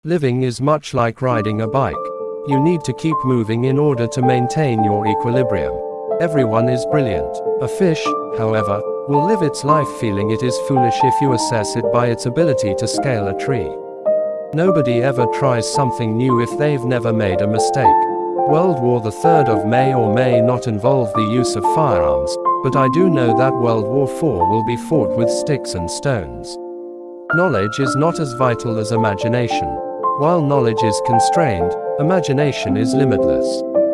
Living is much like riding a bike. You need to keep moving in order to maintain your equilibrium. Everyone is brilliant. A fish, however, will live its life feeling it is foolish if you assess it by its ability to scale a tree. Nobody ever tries something new if they've never made a mistake. World War III may or may not involve the use of firearms, but I do know that World War IV will be fought with sticks and stones. Knowledge is not as vital as imagination. While knowledge is constrained, imagination is limitless.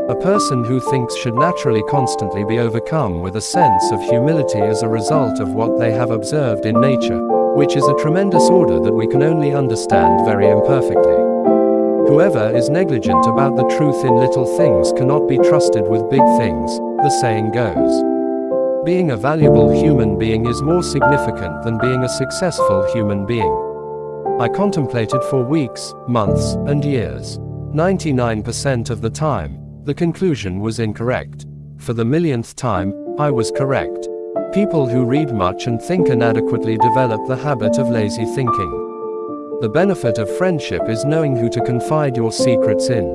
A person who thinks should naturally constantly be overcome with a sense of humility as a result of what they have observed in nature, which is a tremendous order that we can only understand very imperfectly. Whoever is negligent about the truth in little things cannot be trusted with big things, the saying goes. Being a valuable human being is more significant than being a successful human being. I contemplated for weeks, months, and years. 99% of the time, the conclusion was incorrect. For the millionth time, I was correct. People who read much and think inadequately develop the habit of lazy thinking. The benefit of friendship is knowing who to confide your secrets in.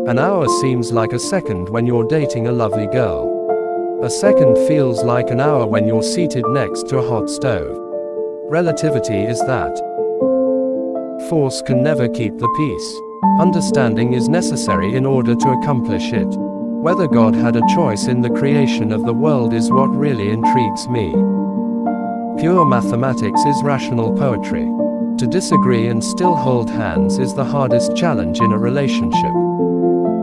An hour seems like a second when you're dating a lovely girl. A second feels like an hour when you're seated next to a hot stove. Relativity is that. Force can never keep the peace. Understanding is necessary in order to accomplish it. Whether God had a choice in the creation of the world is what really intrigues me. Pure mathematics is rational poetry. To disagree and still hold hands is the hardest challenge in a relationship.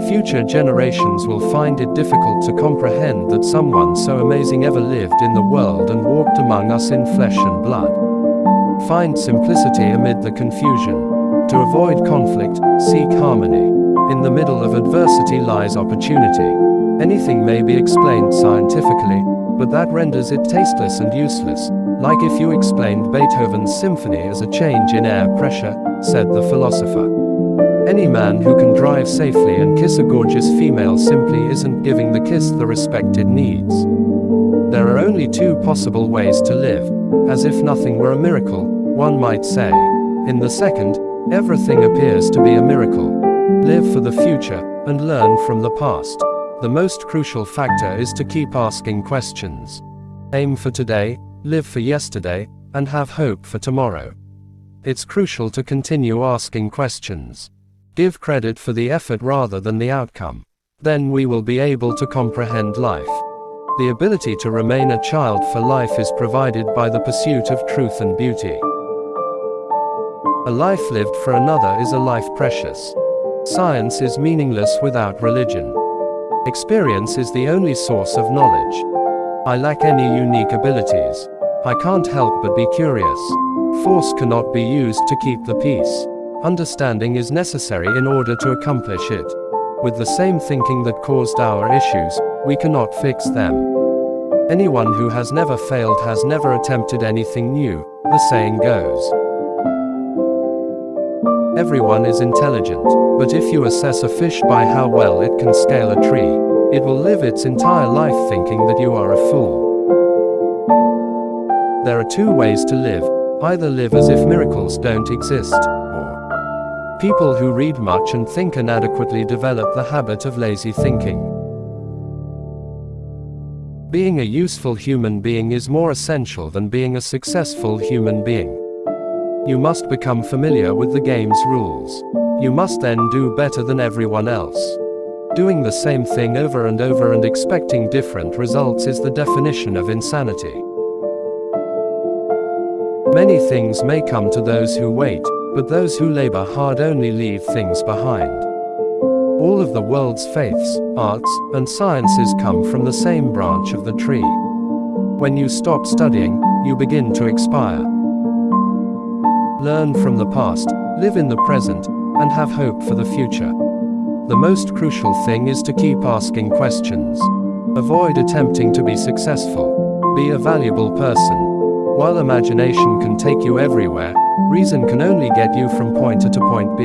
Future generations will find it difficult to comprehend that someone so amazing ever lived in the world and walked among us in flesh and blood. Find simplicity amid the confusion. To avoid conflict, seek harmony. In the middle of adversity lies opportunity. Anything may be explained scientifically, but that renders it tasteless and useless, like if you explained Beethoven's symphony as a change in air pressure, said the philosopher. Any man who can drive safely and kiss a gorgeous female simply isn't giving the kiss the respect it needs. There are only two possible ways to live. As if nothing were a miracle, one might say. In the second, everything appears to be a miracle. Live for the future, and learn from the past. The most crucial factor is to keep asking questions. Aim for today, live for yesterday, and have hope for tomorrow. It's crucial to continue asking questions. Give credit for the effort rather than the outcome. Then we will be able to comprehend life. The ability to remain a child for life is provided by the pursuit of truth and beauty. A life lived for another is a life precious. Science is meaningless without religion. Experience is the only source of knowledge. I lack any unique abilities. I can't help but be curious. Force cannot be used to keep the peace. Understanding is necessary in order to accomplish it. With the same thinking that caused our issues, we cannot fix them. Anyone who has never failed has never attempted anything new, the saying goes. Everyone is intelligent, but if you assess a fish by how well it can scale a tree, it will live its entire life thinking that you are a fool. There are two ways to live: either live as if miracles don't exist, or people who read much and think inadequately develop the habit of lazy thinking. Being a useful human being is more essential than being a successful human being. You must become familiar with the game's rules. You must then do better than everyone else. Doing the same thing over and over and expecting different results is the definition of insanity. Many things may come to those who wait, but those who labor hard only leave things behind. All of the world's faiths, arts, and sciences come from the same branch of the tree. When you stop studying, you begin to expire. Learn from the past, live in the present, and have hope for the future. The most crucial thing is to keep asking questions. Avoid attempting to be successful. Be a valuable person. While imagination can take you everywhere, reason can only get you from point A to point B.